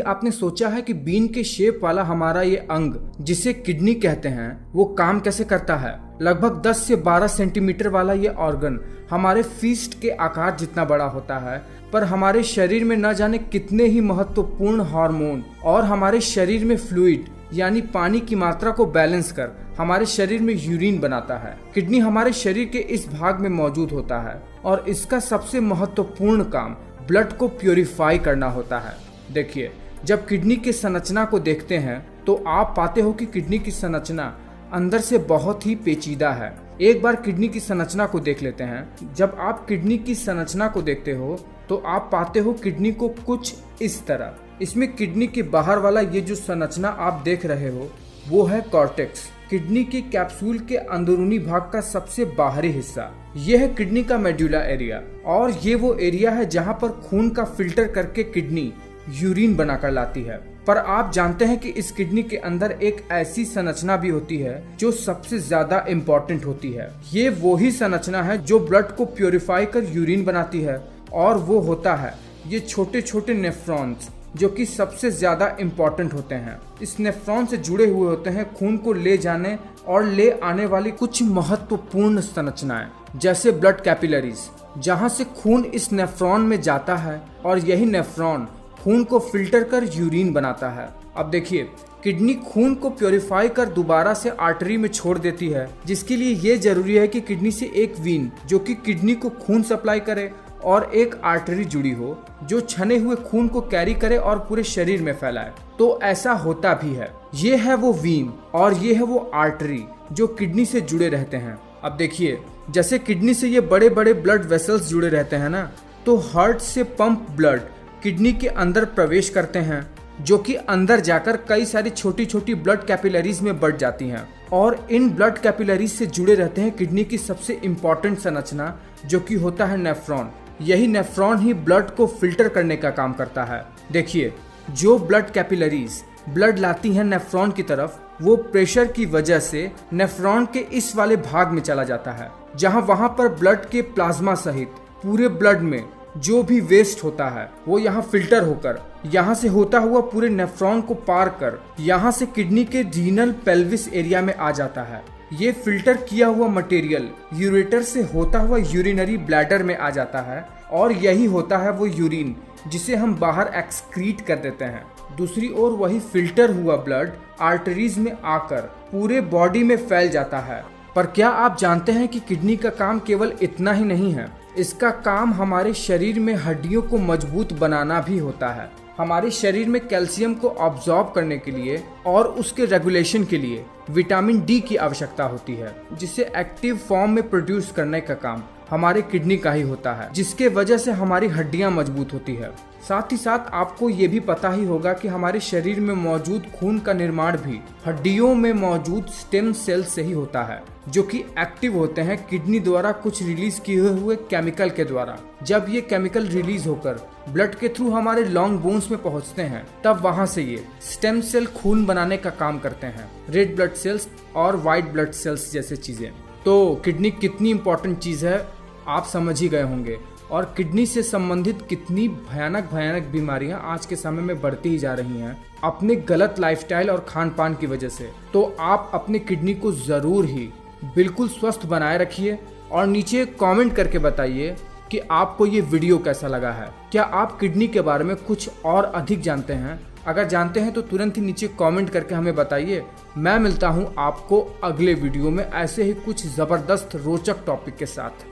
आपने सोचा है कि बीन के शेप वाला हमारा ये अंग जिसे किडनी कहते हैं वो काम कैसे करता है? लगभग 10 से 12 सेंटीमीटर वाला ये ऑर्गन हमारे फिस्ट के आकार जितना बड़ा होता है, पर हमारे शरीर में न जाने कितने ही महत्वपूर्ण हार्मोन और हमारे शरीर में फ्लूइड यानी पानी की मात्रा को बैलेंस कर हमारे शरीर में यूरिन बनाता है। किडनी हमारे शरीर के इस भाग में मौजूद होता है और इसका सबसे महत्वपूर्ण काम ब्लड को प्योरीफाई करना होता है। देखिए, जब किडनी की संरचना को देखते हैं तो आप पाते हो कि किडनी की संरचना अंदर से बहुत ही पेचीदा है। एक बार किडनी की संरचना को देख लेते हैं। जब आप किडनी की संरचना को देखते हो तो आप पाते हो किडनी को कुछ इस तरह। इसमें किडनी के बाहर वाला ये जो संरचना आप देख रहे हो वो है कॉर्टेक्स, किडनी की कैप्सूल के अंदरूनी भाग का सबसे बाहरी हिस्सा। यह है किडनी का मेडुला एरिया और ये वो एरिया है जहाँ पर खून का फिल्टर करके किडनी यूरिन बनाकर लाती है। पर आप जानते हैं कि इस किडनी के अंदर एक ऐसी संरचना भी होती है जो सबसे ज्यादा इम्पोर्टेंट होती है। ये वो ही संरचना है जो ब्लड को प्योरीफाई कर यूरिन बनाती है और वो होता है ये छोटे छोटे नेफ्रॉन्स जो कि सबसे ज्यादा इम्पोर्टेंट होते हैं। इस नेफ्रॉन से जुड़े हुए होते हैं खून को ले जाने और ले आने वाली कुछ महत्वपूर्ण संरचनाएं, जैसे ब्लड कैपिलरीज, जहां से खून इस नेफ्रॉन में जाता है और यही नेफ्रॉन खून को फिल्टर कर यूरिन बनाता है। अब देखिए, किडनी खून को प्योरीफाई कर दोबारा से आर्टरी में छोड़ देती है, जिसके लिए ये जरूरी है कि किडनी से एक वीन जो कि किडनी को खून सप्लाई करे और एक आर्टरी जुड़ी हो जो छने हुए खून को कैरी करे और पूरे शरीर में फैलाए। तो ऐसा होता भी है। ये है वो वीन और ये है वो आर्टरी जो किडनी से जुड़े रहते हैं। अब देखिए, जैसे किडनी से ये बड़े बड़े ब्लड वेसल्स जुड़े रहते हैं ना, तो हार्ट से पंप ब्लड किडनी के अंदर प्रवेश करते हैं, जो कि अंदर जाकर कई सारी छोटी छोटी ब्लड कैपिलरीज में बढ़ जाती हैं और इन ब्लड कैपिलरीज से जुड़े रहते हैं किडनी की सबसे इम्पोर्टेंट संरचना जो कि होता है नेफ्रॉन। यही नेफ्रॉन ही ब्लड को फिल्टर करने का काम करता है। देखिए, जो ब्लड कैपिलरीज ब्लड लाती हैं नेफ्रॉन की तरफ, वो प्रेशर की वजह से नेफ्रॉन के इस वाले भाग में चला जाता है, जहां वहां पर ब्लड के प्लाज्मा सहित पूरे ब्लड में जो भी वेस्ट होता है वो यहाँ फिल्टर होकर यहाँ से होता हुआ पूरे नेफ्रॉन को पार कर यहाँ से किडनी के रीनल पेल्विस एरिया में आ जाता है। ये फिल्टर किया हुआ मटेरियल यूरेटर से होता हुआ यूरिनरी ब्लैडर में आ जाता है और यही होता है वो यूरिन जिसे हम बाहर एक्सक्रीट कर देते हैं। दूसरी ओर वही फिल्टर हुआ ब्लड आर्टरीज में आकर पूरे बॉडी में फैल जाता है। पर क्या आप जानते हैं कि किडनी का काम केवल इतना ही नहीं है, इसका काम हमारे शरीर में हड्डियों को मजबूत बनाना भी होता है। हमारे शरीर में कैल्शियम को ऑब्जॉर्ब करने के लिए और उसके रेगुलेशन के लिए विटामिन डी की आवश्यकता होती है, जिसे एक्टिव फॉर्म में प्रोड्यूस करने का काम हमारे किडनी का ही होता है, जिसके वजह से हमारी हड्डियां मजबूत होती है। साथ ही साथ आपको ये भी पता ही होगा कि हमारे शरीर में मौजूद खून का निर्माण भी हड्डियों में मौजूद स्टेम सेल से ही होता है, जो कि एक्टिव होते हैं किडनी द्वारा कुछ रिलीज किए हुए केमिकल के द्वारा। जब ये केमिकल रिलीज होकर ब्लड के थ्रू हमारे लॉन्ग बोन्स में पहुंचते हैं, तब वहां से ये स्टेम सेल खून बनाने का काम करते हैं, रेड ब्लड सेल्स और व्हाइट ब्लड सेल्स जैसे चीजें। तो किडनी कितनी इंपॉर्टेंट चीज है आप समझ ही गए होंगे, और किडनी से संबंधित कितनी भयानक बीमारियां आज के समय में बढ़ती ही जा रही हैं अपने गलत लाइफस्टाइल और खान पान की वजह से। तो आप अपने किडनी को जरूर ही बिल्कुल स्वस्थ बनाए रखिए और नीचे कमेंट करके बताइए कि आपको ये वीडियो कैसा लगा है। क्या आप किडनी के बारे में कुछ और अधिक जानते हैं? अगर जानते हैं तो तुरंत ही नीचे कमेंट करके हमें बताइए। मैं मिलता हूँ आपको अगले वीडियो में ऐसे ही कुछ जबरदस्त रोचक टॉपिक के साथ।